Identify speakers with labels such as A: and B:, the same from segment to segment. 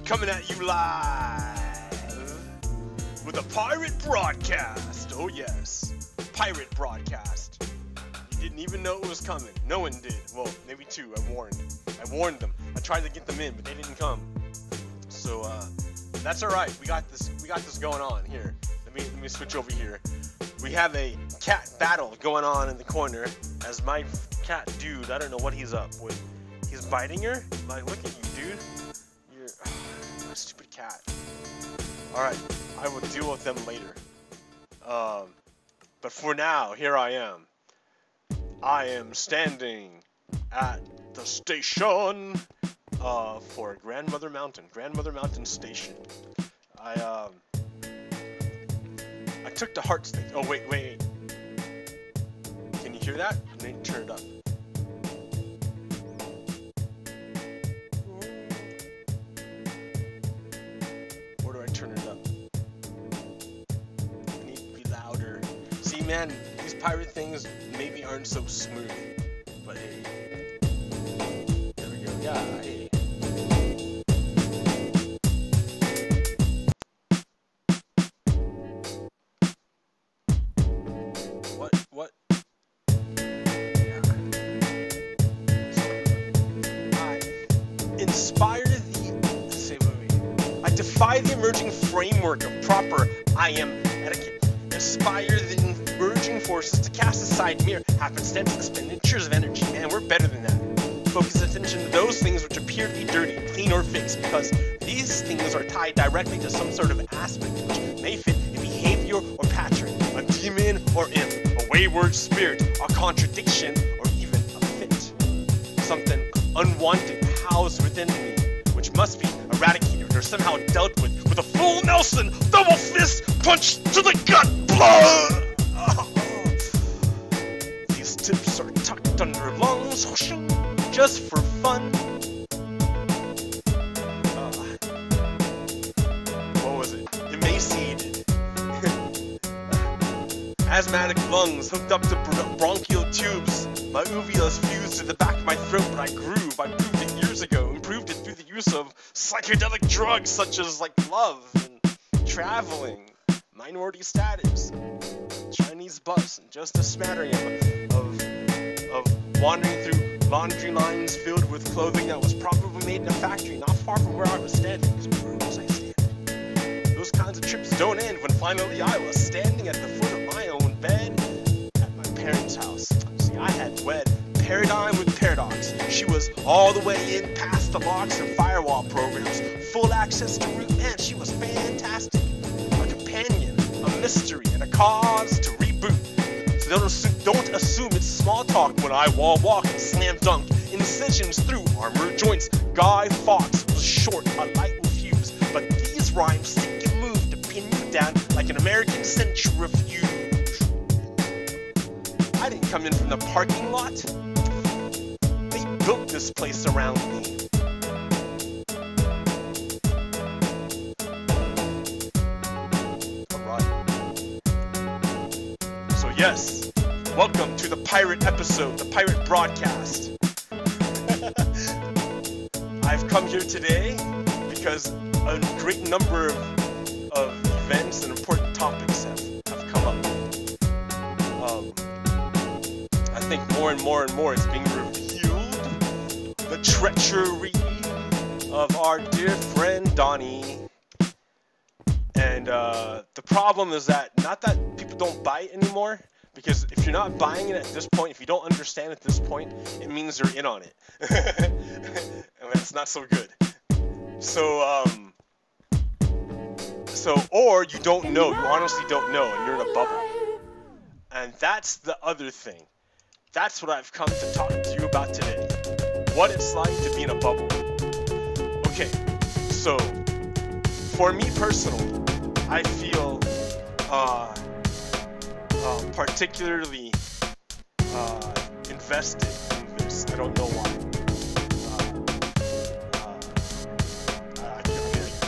A: coming at you live with a pirate broadcast. Oh yes, pirate broadcast. You didn't even know it was coming. No one did. Well, maybe two. I warned them. I tried to get them in, but they didn't come. So that's all right. We got this going on here. Let me switch over here. We have a cat battle going on in the corner as my cat dude, I don't know what he's up with. He's biting her? Like, look at you, dude. You're a stupid cat. Alright, I will deal with them later. But for now, here I am. I am standing at the station for Grandmother Mountain Station. I took the heart stick. Oh, wait. Can you hear that? I need to turn it up. Where do I turn it up? I need to be louder. See, man, these pirate things maybe aren't so smooth. But hey. There we go. Yeah, hey. What? Yeah. I defy the emerging framework of proper I am etiquette. Inspire the emerging forces to cast aside mere happenstance expenditures of energy. Man, we're better than that. Focus attention to those things which appear to be dirty, clean, or fixed, because these things are tied directly to some sort of aspect which may fit a behavior or pattern, a demon or imp, a wayward spirit, a contradiction, or even a fit. Something unwanted housed within me, which must be eradicated or somehow dealt with a full Nelson double fist punch to the gut. Blood! These tips are tucked under lungs, just for fun. What was it? Emaciated. Asthmatic lungs hooked up to bronchial tubes. My uvulas fused to the back of my throat, but I proved it years ago. Improved it through the use of psychedelic drugs such as like love and traveling, minority status, Chinese bus, and just a smattering of wandering through laundry lines filled with clothing that was probably made in a factory not far from where I was standing. Because where was I standing? Those kinds of trips don't end when finally I was standing at the foot of my own bed at my parents' house. See, I had wed paradigm with paradox. She was all the way in past the locks and firewall programs, full access to root, and she was fantastic. A companion, a mystery, and a cause to reboot. So don't assume it's small talk when I wall walk and slam dunk incisions through armored joints. Guy Fawkes was short, a light and fuse, but these rhymes stick and move to pin you down like an American centrifuge. I didn't come in from the parking lot. They built this place around me. Yes, welcome to the pirate episode, the pirate broadcast. I've come here today because a great number of events and important topics have come up. I think more and more it's being revealed, the treachery of our dear friend Donnie. And the problem is that, not that people don't buy it anymore, because if you're not buying it at this point, if you don't understand at this point, it means you're in on it. And that's not so good. So, or you don't know, you honestly don't know, and you're in a bubble. And that's the other thing. That's what I've come to talk to you about today. What it's like to be in a bubble. Okay, so, for me personally, I feel particularly invested in this. I don't know why.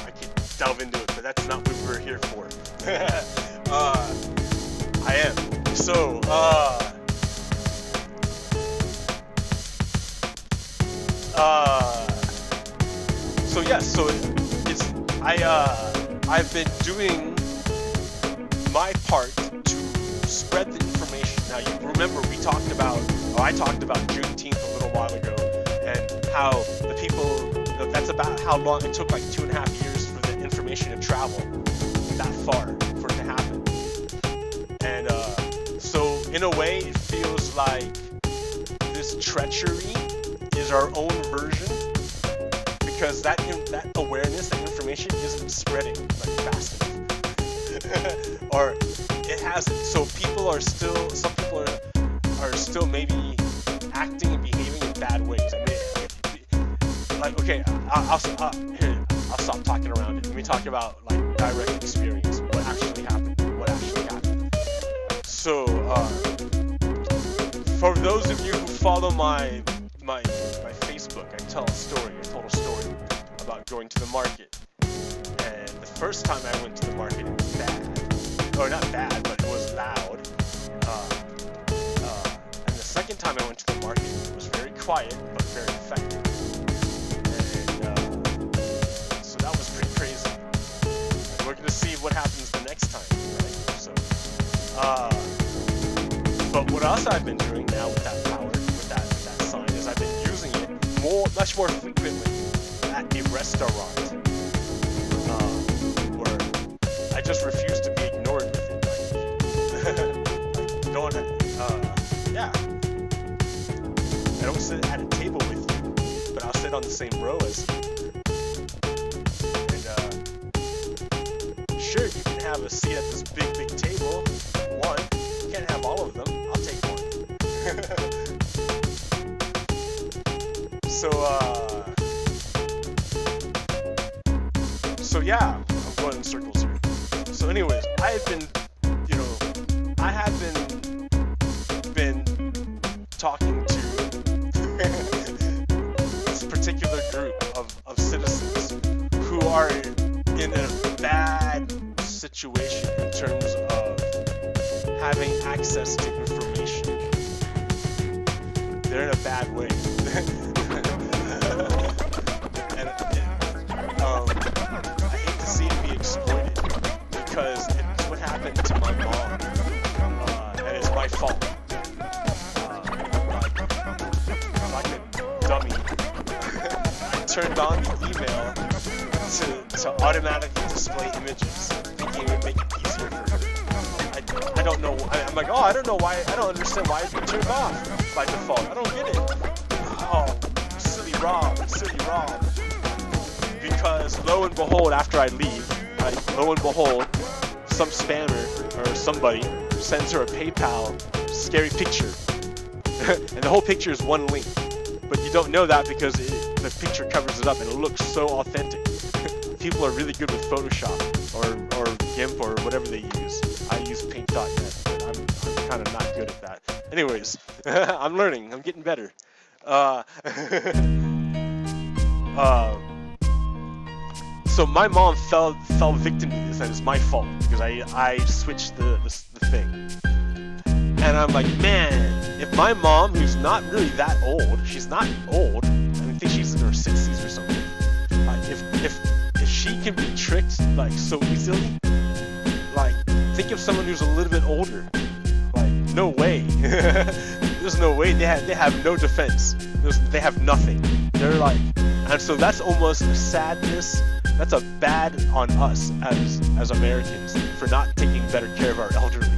A: I can delve into it, but that's not what we're here for. I am. So, yes, so I've been doing my part to spread the information. Now, you remember we talked about, or I talked about Juneteenth a little while ago, and how the people, that's about how long it took, like 2.5 years for the information to travel that far for it to happen. And so in a way, it feels like this treachery is our own version, because that awareness, that information isn't spreading like fast enough. Or it hasn't. So people are still, some people are still maybe acting and behaving in bad ways. I mean, like, okay, I'll stop talking around it. Let me talk about like direct experience, what actually happened. So for those of you who follow my Facebook, I told a story about going to the market. And the first time I went to the market, it was bad. Or not bad, but it was loud. And the second time I went to the market, it was very quiet, but very effective. And so that was pretty crazy. And we're going to see what happens the next time, right? So, but what else I've been doing now with that power, with that sign, is I've been using it much more frequently at a restaurant, where I just refuse to be ignored with it. Like, don't, yeah. I don't sit at a table with you, but I'll sit on the same row as you. And sure, you can have a seat at this big table. One, you can't have all of them. I'll take one. So yeah, I'm going in circles here. So anyways, I have been talking to this particular group of citizens who are in a bad situation in terms of having access to information. They're in a bad way. And I hate to see it be exploited, because it's what happened to my mom, and it's my fault. Like a dummy, I turned on the email to automatically display images, thinking it would make it easier for her. I don't know. I'm like, oh, I don't know why. I don't understand why it's been turned off by default. I don't get it. Oh, silly Rob. Because lo and behold, after I leave, lo and behold, some spammer or somebody sends her a PayPal scary picture, and the whole picture is one link. But you don't know that because the picture covers it up, and it looks so authentic. People are really good with Photoshop or GIMP or whatever they use. I use Paint.net, but I'm kind of not good at that. Anyways, I'm learning. I'm getting better. So my mom fell victim to this, and it's my fault because I switched the thing. And I'm like, man, if my mom, who's not really that old, she's not old, I think she's in her 60s or something. If she can be tricked like so easily, like think of someone who's a little bit older. Like, no way. There's no way. They have no defense. They have nothing. They're like, and so that's almost a sadness. That's a bad on us as Americans for not taking better care of our elderly.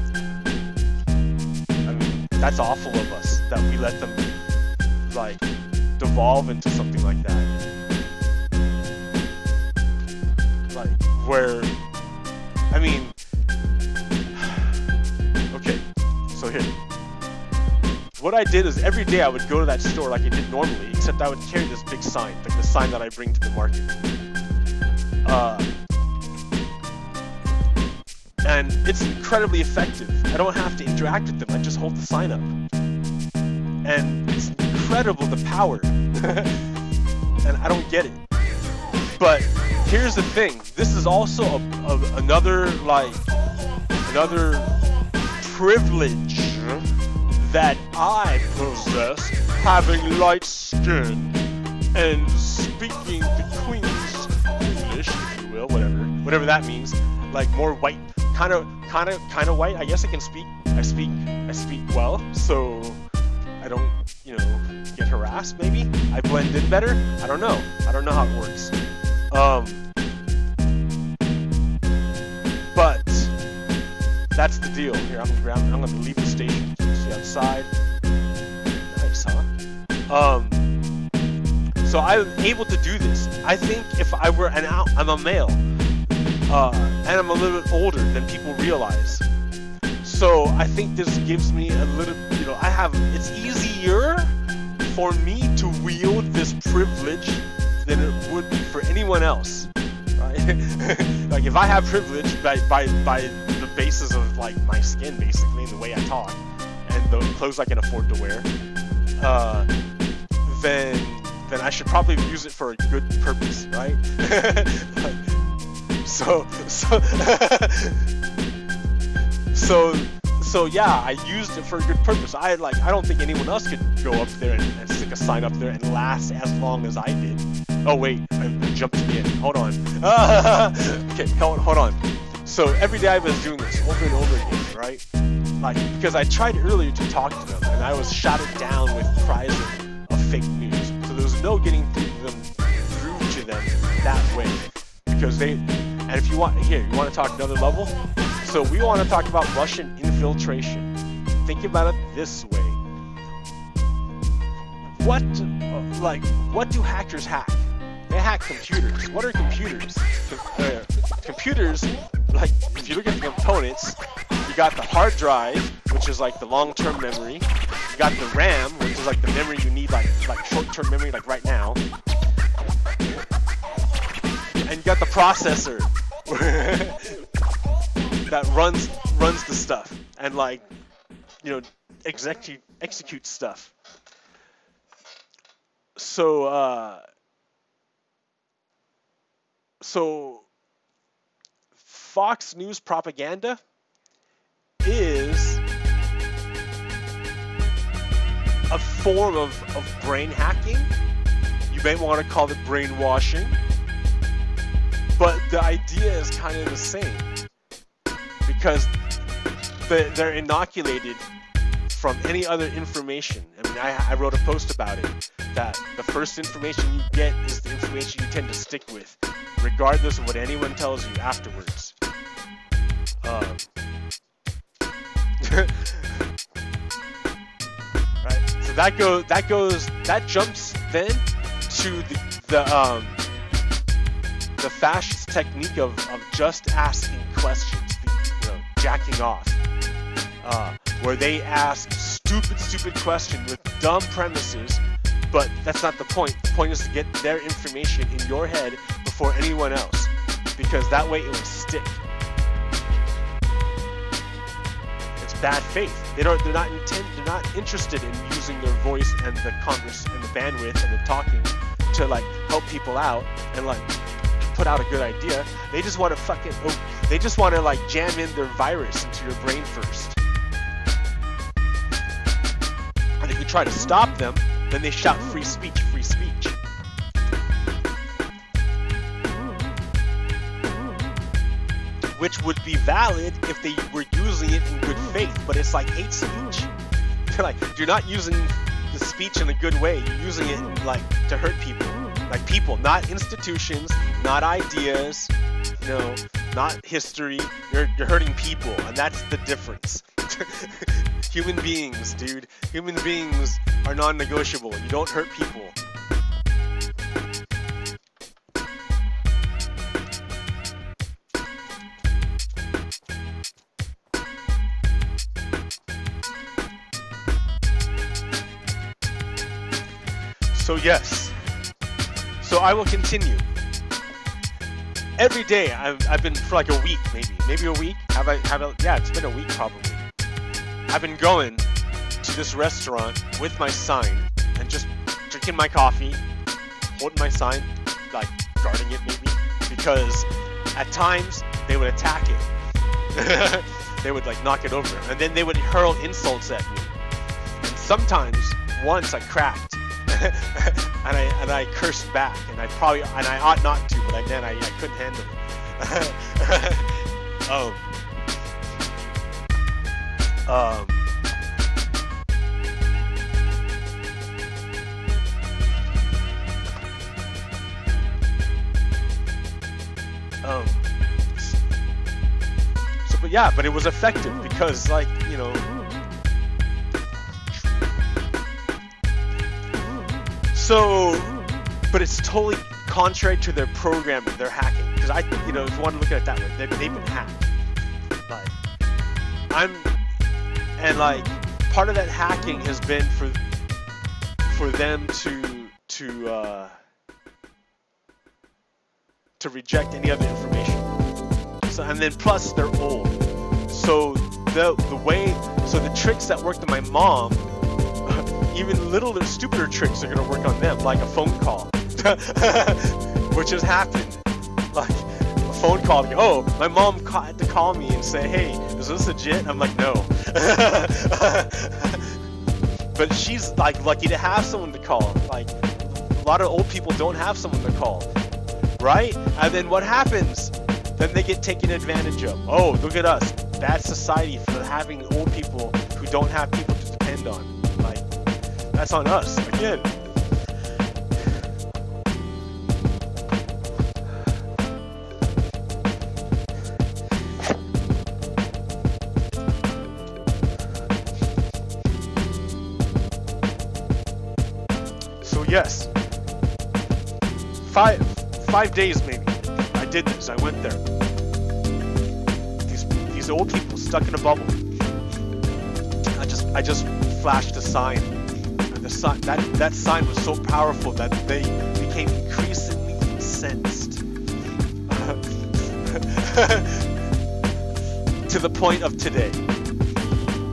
A: I mean, that's awful of us that we let them like devolve into something like that. Like where, I mean, okay, so here. What I did is every day I would go to that store like I did normally, except I would carry this big sign, like the sign that I bring to the market. And it's incredibly effective. I don't have to interact with them. I just hold the sign up. And it's incredible, the power. And I don't get it. But here's the thing. This is also another privilege that I possess, having light skin and speaking the Queen's English, if you will, whatever. whatever that means. Like more white, kind of white. I guess I can speak. I speak well, so I don't, you know, get harassed. Maybe I blend in better. I don't know. I don't know how it works. But that's the deal. Here, I'm gonna leave the station. See outside. Nice, huh? So I'm able to do this. I think if I were I'm a male, and I'm a little bit older than people realize. So I think this gives me a little, you know, it's easier for me to wield this privilege than it would be for anyone else, right? Like if I have privilege by the basis of like my skin, basically, and the way I talk, and the clothes I can afford to wear, then I should probably use it for a good purpose, right? So yeah, I used it for a good purpose. I don't think anyone else could go up there and stick a sign up there and last as long as I did. Oh wait, I jumped to the end. Hold on. Okay, hold on. So every day I was doing this over and over again, right? Like, because I tried earlier to talk to them, and I was shouted down with cries of fake news. So there was no getting through to them that way. Because and if you want to talk another level? So we want to talk about Russian infiltration. Think about it this way. What do hackers hack? They hack computers. What are computers? Computers, like, if you look at the components, you got the hard drive, which is like the long-term memory. You got the RAM, which is like the memory you need, like short-term memory, like right now. And you got the processor that runs the stuff and, like, you know, executes stuff. So Fox News propaganda is a form of brain hacking. You may want to call it brainwashing, but the idea is kind of the same, because they're inoculated from any other information. I mean, I wrote a post about it, that the first information you get is the information you tend to stick with, regardless of what anyone tells you afterwards. Right. So that jumps then to the fascist technique of just asking questions, you know, jacking off, where they ask stupid questions with dumb premises, but that's not the point. The point is to get their information in your head before anyone else, because that way it will stick. It's bad faith. They're not interested in using their voice and the Congress and the bandwidth and the talking to, like, help people out and, like, put out a good idea. They just want to like jam in their virus into your brain first. And if you try to stop them, then they shout free speech, free speech. Which would be valid if they were using it in good faith, but it's like hate speech. They're like, you're not using the speech in a good way, you're using it like to hurt people. Like people, not institutions, not ideas, you know, not history. You're hurting people, and that's the difference. Human beings, dude. Human beings are non-negotiable. You don't hurt people. So yes. So I will continue. Every day, I've been for like a week, maybe a week. Yeah, it's been a week probably. I've been going to this restaurant with my sign and just drinking my coffee, holding my sign, like guarding it maybe, because at times they would attack it. They would like knock it over, and then they would hurl insults at me. And sometimes, once I cracked. and I cursed back, and I ought not to, but I couldn't handle it. But yeah, but it was effective because, like, you know, so, but it's totally contrary to their programming, their hacking. Because you know, if you want to look at it that way, they've been hacked. Like, and like, part of that hacking has been for them to reject any other information. So, and then plus they're old. So the tricks that worked on my mom, even littler, stupider tricks are gonna work on them, like a phone call, which has happened. Like a phone call. Oh, my mom had to call me and say, "Hey, is this legit?" I'm like, "No." But she's like lucky to have someone to call. Like a lot of old people don't have someone to call, right? And then what happens? Then they get taken advantage of. Oh, look at us. Bad society for having old people who don't have people to depend on. Like, that's on us, again. So yes, five days maybe. I did this. I went there. These old people stuck in a bubble. I just flashed a sign, and the sign that sign was so powerful that they became increasingly incensed to the point of today.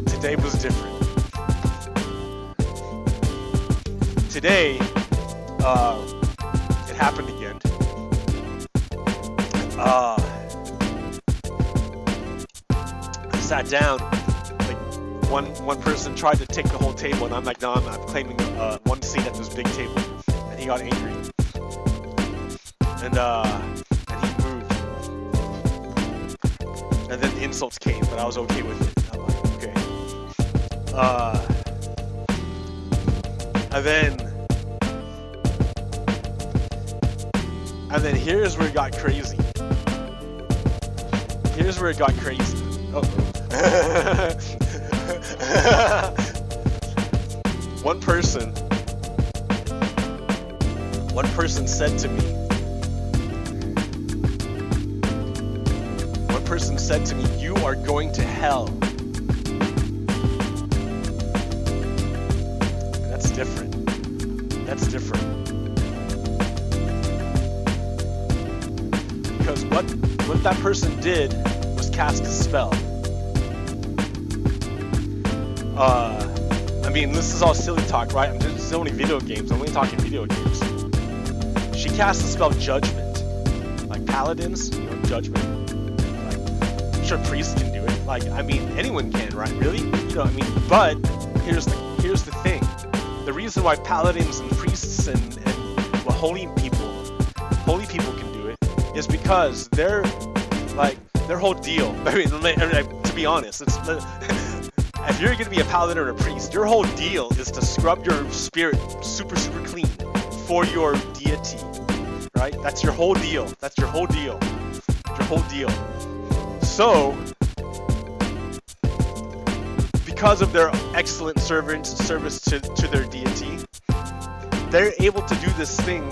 A: Today was different. Today, it happened again. I sat down, like one person tried to take the whole table, and I'm like, no, I'm claiming one seat at this big table, and he got angry, and he moved, and then the insults came, but I was okay with it. I'm like, okay, and then here's where it got crazy. Here's where it got crazy. One person said to me, "You are going to hell." That's different. That's different. Because what that person did was cast a spell. I mean, this is all silly talk, right? This is only video games. I'm only talking video games. She cast the spell Judgment, like paladins, you know, Judgment. Like, I'm sure priests can do it. Like, I mean, anyone can, right? Really? You know, I mean, but here's the thing. The reason why paladins and priests and well, holy people can do it is because their whole deal. I mean, to be honest, it's. If you're going to be a paladin or a priest, your whole deal is to scrub your spirit super clean for your deity, right? That's your whole deal. That's your whole deal. Your whole deal. So, because of their excellent service to their deity, they're able to do this thing.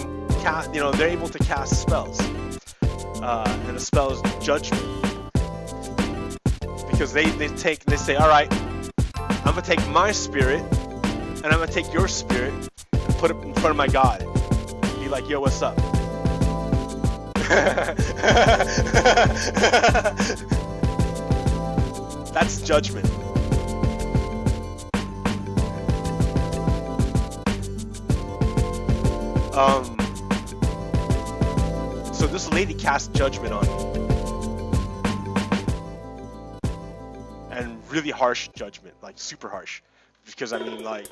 A: You know, they're able to cast spells, and the spell is Judgment. Because they say, all right, I'm gonna take my spirit and I'm gonna take your spirit and put it in front of my God. Be like, yo, what's up? That's Judgment. So this lady cast Judgment on me. And really harsh judgment, like super harsh, because I mean, like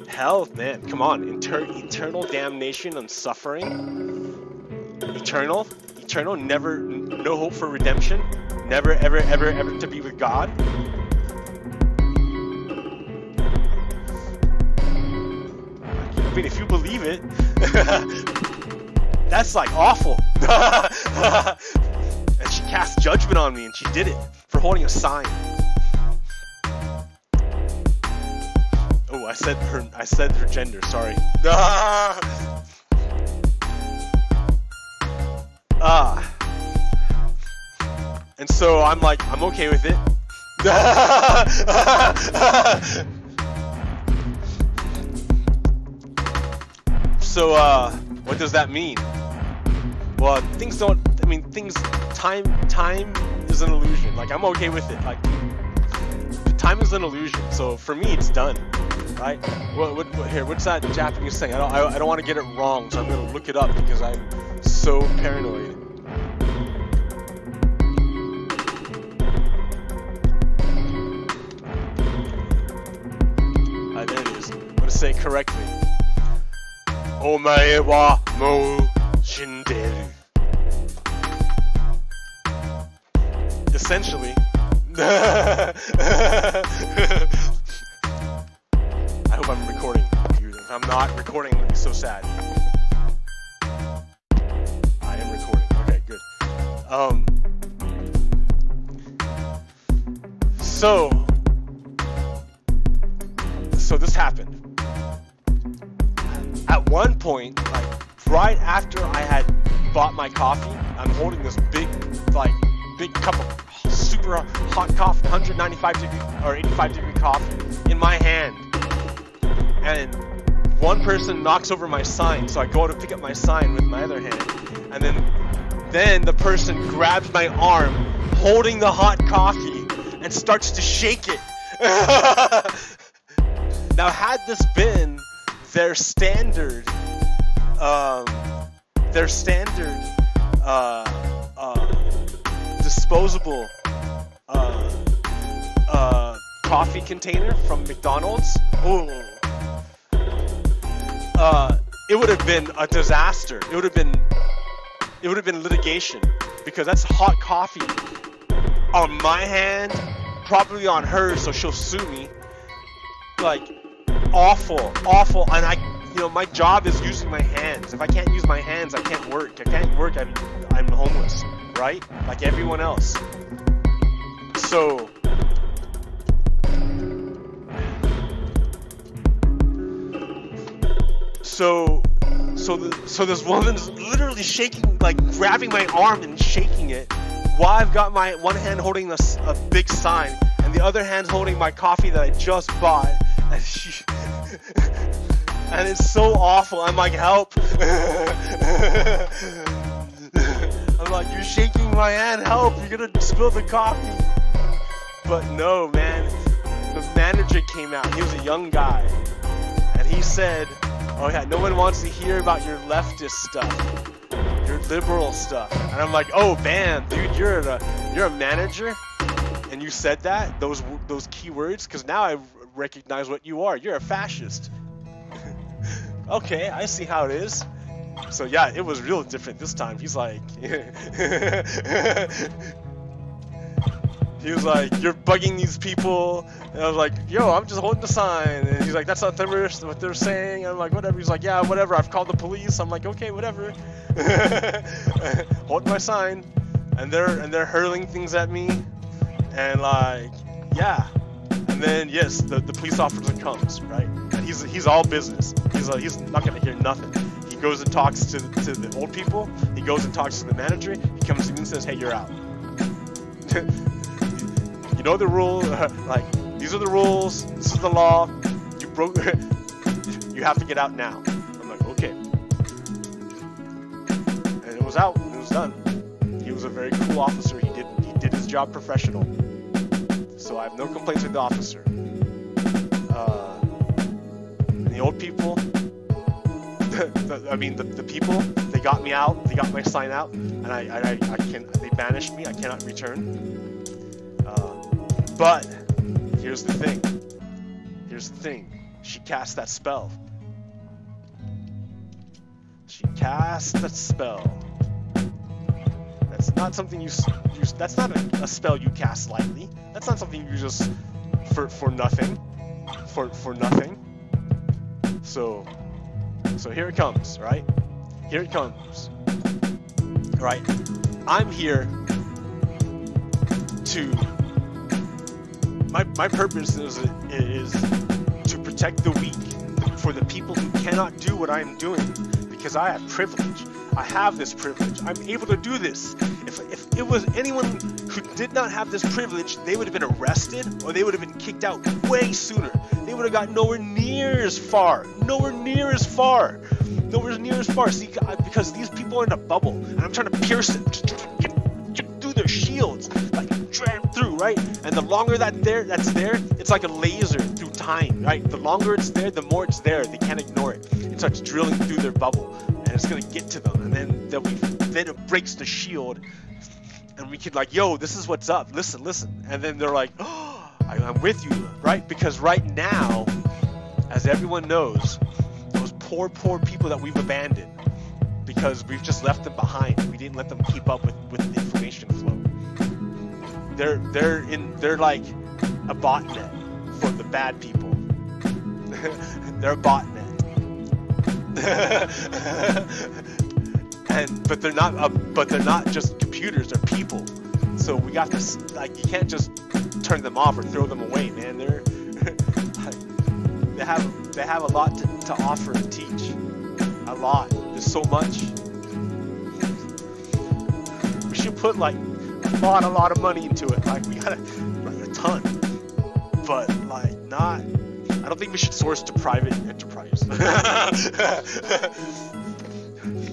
A: hell, man, come on, eternal damnation and suffering. eternal, never, no hope for redemption, never, ever, ever, ever to be with God. I mean, if you believe it, that's like awful. And she cast judgment on me, and she did it for holding a sign. Oh, I said her gender. Sorry. And so I'm like, I'm okay with it. So, what does that mean? Well, things don't, I mean, time is an illusion. Like, I'm okay with it. Like, time is an illusion. So, for me, it's done. Right? Here, what's that Japanese saying? I don't want to get it wrong, so I'm going to look it up because I'm so paranoid. There it is. I'm going to say it correctly. Omae wa mou shinderu. Essentially. I hope I'm recording. If I'm not recording, I'm going to be so sad. I am recording. Okay, good. So this happened. At one point, like right after I had bought my coffee, I'm holding this big cup of super hot coffee, 195 degree or 85 degree coffee in my hand. And one person knocks over my sign, so I go to pick up my sign with my other hand, and then the person grabs my arm, holding the hot coffee, and starts to shake it. Now, had this been their standard disposable coffee container from McDonald's, it would have been a disaster. It would have been litigation, because that's hot coffee on my hand, probably on hers, so she'll sue me. Like, awful, and my job is using my hands. If I can't use my hands, I can't work. I can't work, I'm homeless, right? Like everyone else. So this woman's literally shaking, like grabbing my arm and shaking it, while I've got my one hand holding a big sign and the other hand holding my coffee that I just bought, and and it's so awful. I'm like, help. I'm like, you're shaking my hand, help, you're gonna spill the coffee. But no, man, the manager came out. He was a young guy, and he said, oh yeah, no one wants to hear about your leftist stuff, your liberal stuff. And I'm like, oh man, dude, you're a manager, and you said that, those key words, because now I recognize what you are. You're a fascist. Okay, I see how it is. So yeah, it was real different this time. He's like, he was like, you're bugging these people. And I was like, yo, I'm just holding the sign. And he's like, that's not what they're saying. And I'm like, whatever. He's like, yeah, whatever. I've called the police. I'm like, okay, whatever. Holding my sign, and they're hurling things at me, and like, yeah. And then yes, the police officer comes, right? And he's all business. He's not gonna hear nothing. He goes and talks to the old people. He goes and talks to the manager. He comes to me and says, hey, you're out. You know the rule, like, these are the rules, this is the law, you broke, you have to get out now. I'm like, okay. And it was out, it was done. He was a very cool officer, he did his job professional. So I have no complaints with the officer. And the old people, the people, they got me out, they got my sign out, and they banished me, I cannot return. But here's the thing. She cast that spell. That's not something you that's not a spell you cast lightly. That's not something you just for nothing. For nothing. So here it comes, right? Here it comes. Right? I'm here to my purpose is to protect the weak, for the people who cannot do what I am doing, because I have privilege. I have this privilege. I'm able to do this. If it was anyone who did not have this privilege, they would have been arrested or they would have been kicked out way sooner. They would have got nowhere near as far. Nowhere near as far. Nowhere near as far. See, because these people are in a bubble, and I'm trying to pierce it, get through their shields, like drag through, right? And the longer that's there, it's like a laser through time, right? The longer it's there, the more it's there. They can't ignore it. It starts drilling through their bubble, and it's gonna get to them, and then it breaks the shield, and we can like, yo, this is what's up. Listen, and then they're like, oh, I'm with you, right? Because right now, as everyone knows, those poor people that we've abandoned because we've just left them behind. We didn't let them keep up with the information flow. They're like a botnet for the bad people. They're a botnet. But they're not just computers, they're people. So we got this, like, you can't just turn them off or throw them away, man. They have a lot to offer and teach. A lot. There's so much. We should put like a lot of money into it. Like, we gotta, like, a ton. But like, not. I don't think we should source to private enterprise.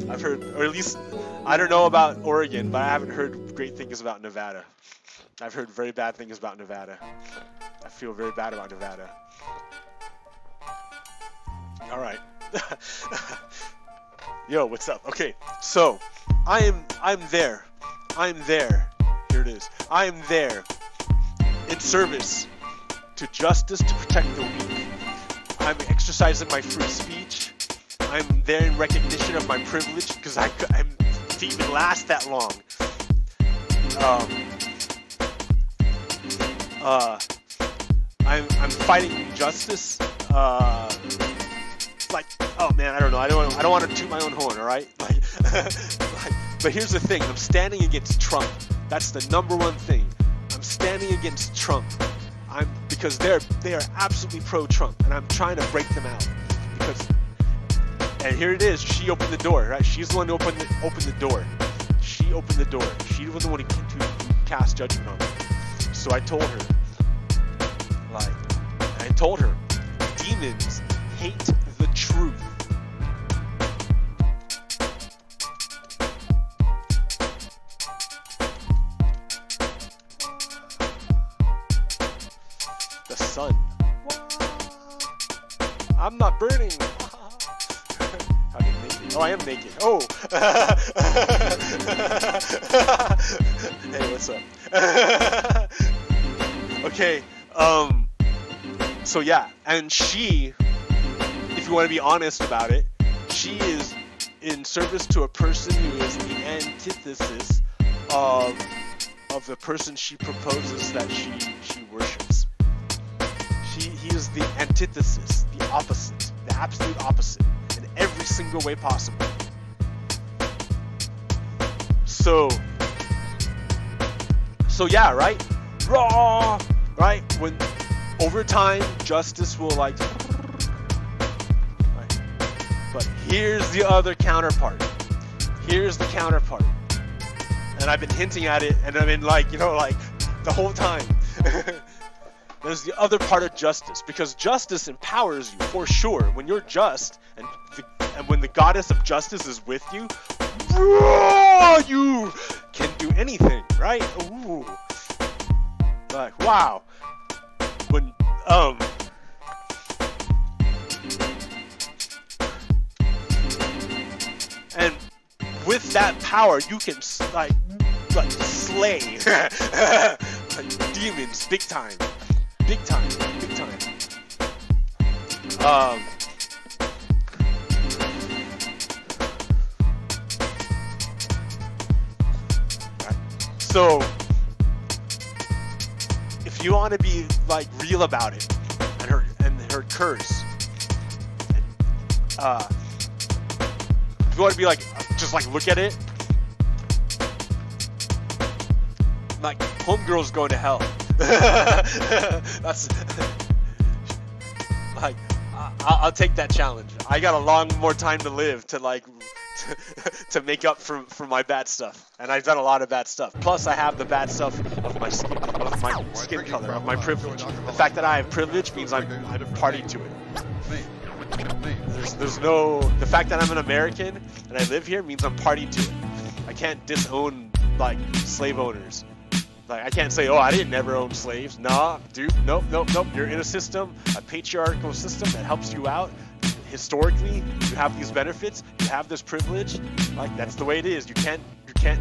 A: I've heard, or at least, I don't know about Oregon, but I haven't heard great things about Nevada. I've heard very bad things about Nevada. I feel very bad about Nevada. All right. Yo, what's up? Okay, so I'm there. Here it is. I am there in service to justice, to protect the weak. I'm exercising my free speech. I'm there in recognition of my privilege because I'm to even last that long. I'm fighting injustice. Like, oh man, I don't know. I don't want to toot my own horn, all right? But here's the thing. I'm standing against Trump. That's the number one thing. I'm standing against Trump. Because they are absolutely pro-Trump, and I'm trying to break them out. And here it is. She opened the door, right? She's the one who opened the door. She opened the door. She was the one who cast judgment on me. So I told her, demons hate the truth. The sun. I'm not burning. Oh, I am naked. Oh. Hey, what's up? Okay. So yeah, and she, if you want to be honest about it, she is in service to a person who is the antithesis of the person she proposes that she worships. He is the antithesis, the opposite, the absolute opposite, in every single way possible. So yeah, right? Raw, right? When over time, justice will like, right? But here's the other counterpart. Here's the counterpart. And I've been hinting at it, and I've been like, like the whole time. There's the other part of justice, because justice empowers you for sure. When you're just, and when the goddess of justice is with you, you can do anything, right? Ooh. Like, wow. When and with that power, you can like slay like demons, big time. So if you want to be like real about it, and her curse, if you want to be like, just like look at it, like homegirl's going to hell. That's like, I'll take that challenge. I got a long more time to live to like to make up for my bad stuff, and I've done a lot of bad stuff. Plus, I have the bad stuff of my skin color, of my privilege. The fact that I have privilege means I'm party to it. There's no, the fact that I'm an American and I live here means I'm party to it. I can't disown like slave owners. Like, I can't say, oh, I didn't ever own slaves. Nah, dude, nope. You're in a system, a patriarchal system that helps you out. Historically, you have these benefits, you have this privilege. Like, that's the way it is. You can't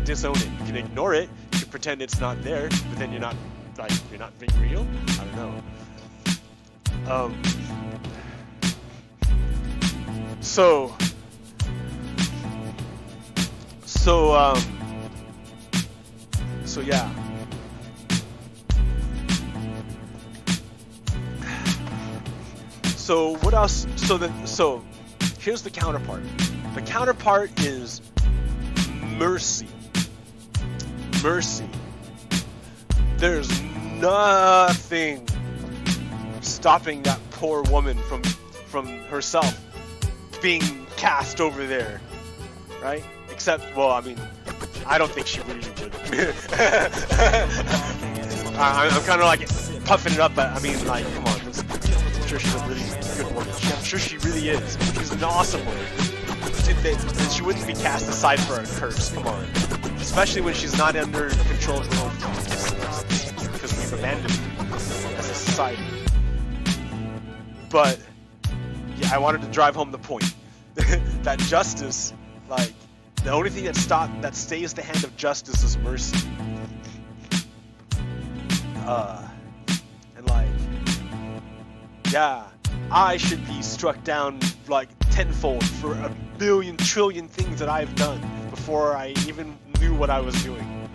A: disown it. You can ignore it. You can pretend it's not there, but then you're not being real. I don't know. So yeah. So what else? So here's the counterpart. The counterpart is mercy. Mercy. There's nothing stopping that poor woman from herself being cast over there, right? Except, well, I mean, I don't think she really would. I'm kind of like puffing it up, but I mean, like, come on. I'm sure she's a really good woman. I'm sure she really is. She's an awesome woman. She wouldn't be cast aside for a curse. Come on. Especially when she's not under control of her own thoughts. Because we've abandoned her as a society. But yeah, I wanted to drive home the point that justice, like, the only thing that stays the hand of justice is mercy. And like, yeah, I should be struck down like tenfold for a billion trillion things that I've done before I even knew what I was doing.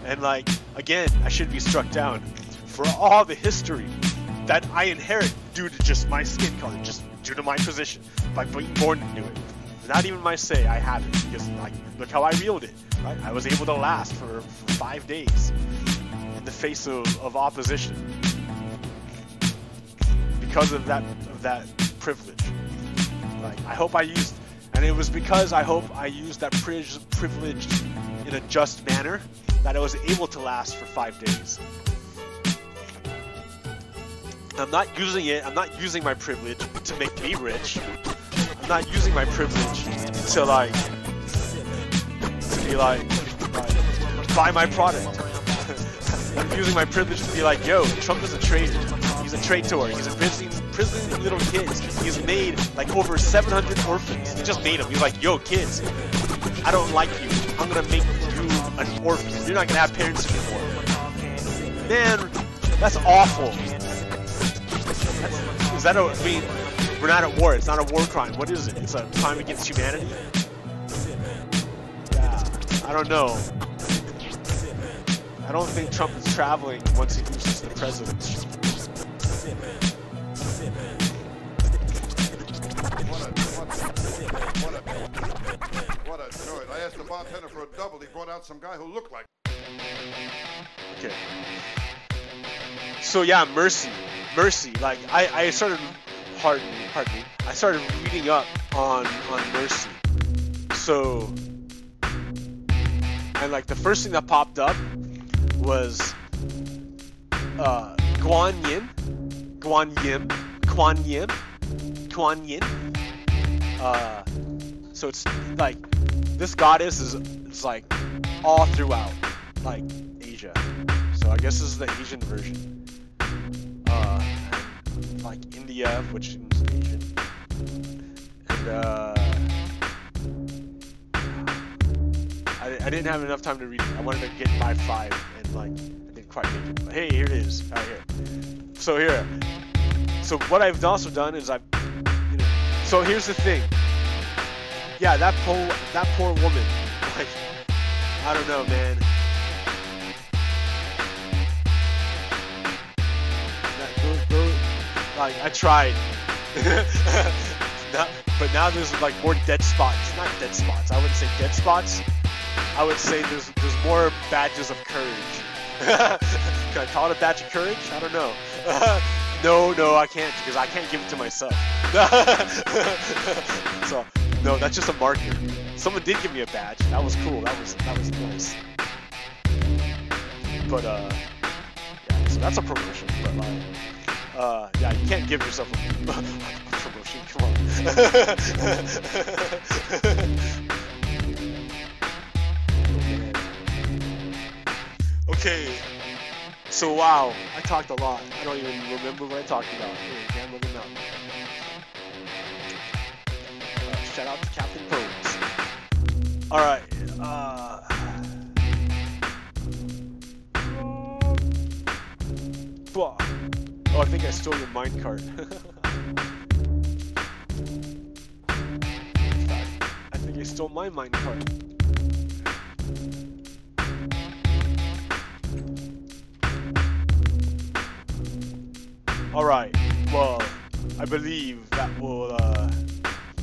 A: And like, again, I should be struck down for all the history that I inherit due to just my skin color, just due to my position, by being born into it. Not even my say, I have it, because like, look how I wield it. Right? I was able to last for 5 days in the face of opposition because of that privilege. Like, I hope I used, and it was because I hope I used that privilege in a just manner that I was able to last for 5 days. I'm not using it. I'm not using my privilege to make me rich. I'm not using my privilege to like be like buy my product. I'm using my privilege to be like, yo, Trump is a traitor. He's a traitor. He's imprisoning little kids. He's made like over 700 orphans. He just made them. He's like, yo, kids, I don't like you. I'm gonna make you an orphan. You're not gonna have parents anymore. Man, that's awful. Is that I mean, we're not at war. It's not a war crime. What is it? It's a crime against humanity? Yeah, I don't know. I don't think Trump is traveling once he loses the presidency.
B: What a joy. I asked the bartender for a double. He brought out some guy who looked like...
A: Okay. So yeah, mercy. Like, I started, pardon me, I started reading up on mercy. So, and like the first thing that popped up was Guan Yin. So it's like this goddess is like all throughout like Asia. So I guess this is the Asian version. Like India, which is Asian, and I didn't have enough time to read it. I wanted to get by 5, and like I didn't quite make it. But hey, here it is, right here. So what I've also done is so here's the thing. Yeah, that poor woman, like I don't know, man. Like, I tried. But now there's like more dead spots. Not dead spots. I wouldn't say dead spots. I would say there's more badges of courage. Can I call it a badge of courage? I don't know. No, I can't, because I can't give it to myself. So, no, that's just a marker. Someone did give me a badge. That was cool. That was nice. But yeah, so that's a promotion. But like, yeah, you can't give yourself a promotion. Come on. Okay. So wow, I talked a lot. I don't even remember what I talked about. Again, looking up. Shout out to Captain Pogues. All right. Oh, I think I stole your minecart. I think I stole my minecart. Alright, well, I believe that will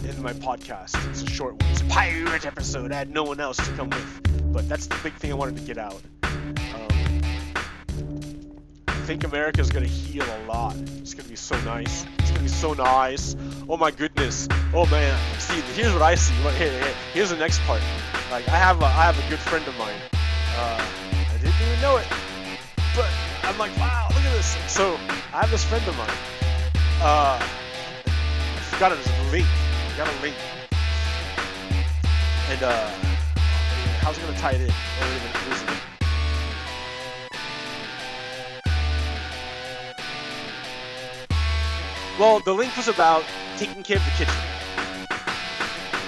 A: end my podcast. It's a short one. It's a pirate episode. I had no one else to come with. But that's the big thing I wanted to get out. I think America's gonna heal a lot. It's gonna be so nice. It's gonna be so nice. Oh my goodness. Oh man. See, here's what I see. Here's the next part. Like, I have a good friend of mine. I didn't even know it. But I'm like, wow, look at this. So I have this friend of mine. I got a link. And how's it gonna tie it in? Oh, wait a minute, losing it. Well, the link was about taking care of the kitchen.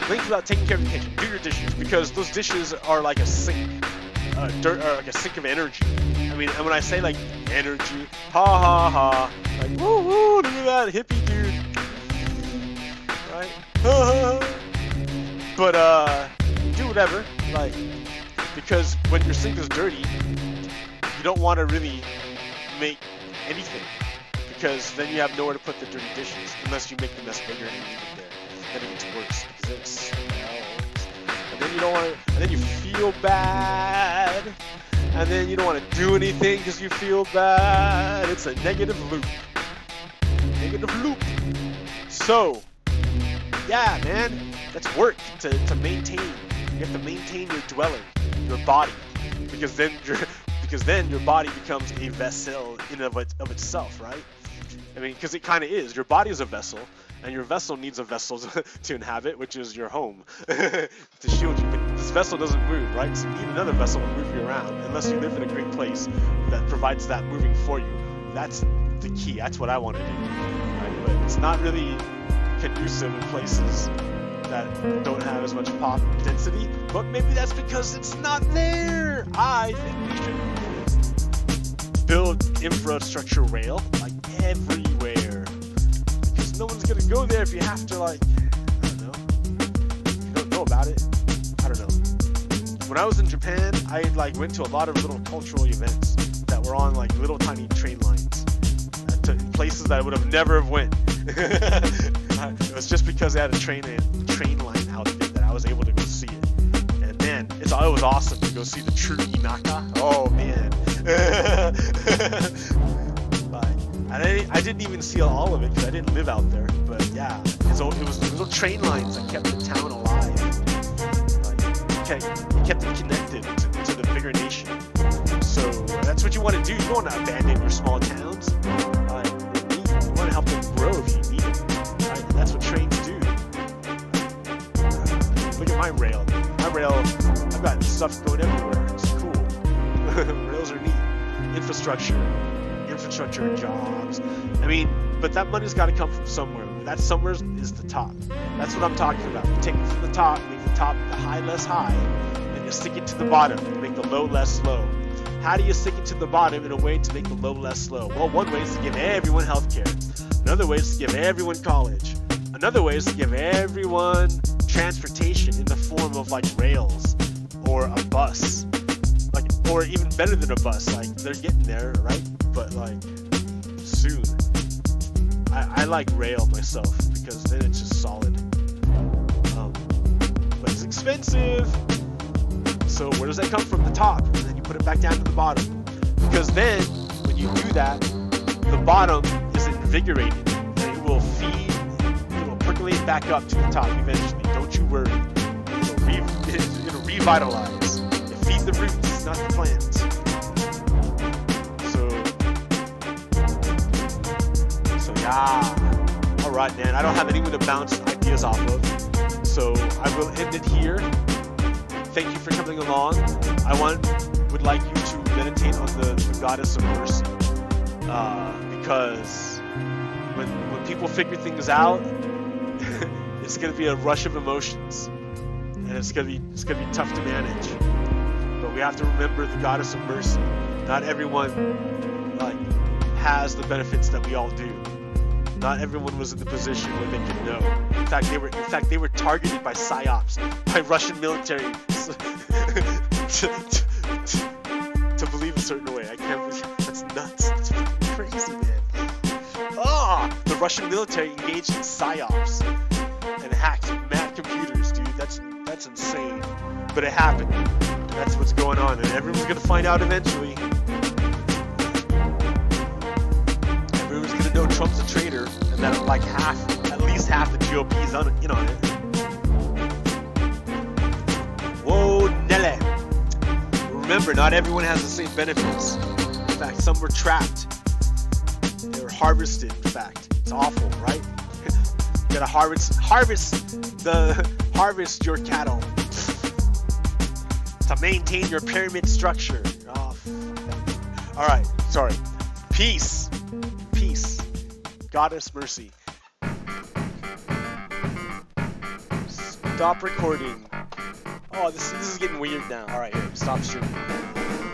A: The link was about taking care of the kitchen. Do your dishes, because those dishes are like a sink. Dirt, or like a sink of energy. I mean, and when I say like energy, ha ha ha, like woo woo, look at that hippie dude, right? But do whatever, like, because when your sink is dirty, you don't want to really make anything, because then you have nowhere to put the dirty dishes, unless you make the mess bigger and leave it there. Then it gets worse because it smells, and then you don't want to, and then you feel bad. And then you don't want to do anything because you feel bad. It's a negative loop. So, yeah, man, that's work to maintain. You have to maintain your dwelling, your body, because then your body becomes a vessel in of itself, right? I mean, because it kind of is. Your body is a vessel, and your vessel needs a vessel to inhabit, which is your home, to shield you. But this vessel doesn't move, right? So you need another vessel to move you around, unless you live in a great place that provides that moving for you. That's the key. That's what I want to do. Right? But it's not really conducive in places that don't have as much pop density, but maybe that's because it's not there. I think we should build infrastructure rail, like, everywhere. Because no one's gonna go there if you have to, like, I don't know. If you don't know about it, I don't know. When I was in Japan, I like went to a lot of little cultural events that were on like little tiny train lines to places that I would have never have went. It was just because they had a train line out there that I was able to go see it. And man, it was awesome to go see the true Inaka. Oh man. I didn't even see all of it because I didn't live out there. But yeah, it was little train lines that kept the town alive. Like, it kept it connected to the bigger nation. So that's what you want to do. You don't want to abandon your small towns. You want to help them grow if you need it. Right? That's what trains do. Look at my rail. I've got stuff going everywhere. It's cool. Rails are neat. Infrastructure, jobs. I mean, but that money's got to come from somewhere. That somewhere is the top. That's what I'm talking about. You take it from the top, make the high less high, and you stick it to the bottom, and make the low less low. How do you stick it to the bottom in a way to make the low less low? Well, one way is to give everyone healthcare. Another way is to give everyone college. Another way is to give everyone transportation in the form of like rails or a bus, like, or even better than a bus. Like, they're getting there, right? But like soon. I like rail myself because then it's just solid. But it's expensive. So where does that come from? The top, and then you put it back down to the bottom. Because then when you do that, the bottom is invigorated, and it will feed, it will percolate back up to the top eventually. Don't you worry. It'll revitalize. It feeds the roots, not the plants. So yeah. All right, man. I don't have anyone to bounce ideas off of, so I will end it here. Thank you for coming along. Would like you to meditate on the goddess of mercy, because when people figure things out, it's gonna be a rush of emotions, and it's gonna be tough to manage. But we have to remember the goddess of mercy. Not everyone has the benefits that we all do. Not everyone was in the position where they could know. In fact, they were targeted by psyops, by Russian military, to believe a certain way. I can't believe that's nuts. That's fucking crazy, man. The Russian military engaged in psyops and hacked mad computers, dude. That's insane. But it happened. That's what's going on, and everyone's gonna find out eventually. Everyone's gonna know Trump's a traitor, and that like at least half the GOP's in on it. Whoa, Nele. Remember, not everyone has the same benefits. In fact, some were trapped. They were harvested, in fact. It's awful, right? You gotta harvest your cattle to maintain your pyramid structure. Oh, fuck. All right, sorry. Peace. Goddess mercy. Stop recording. Oh, this is getting weird now. All right, here, stop streaming.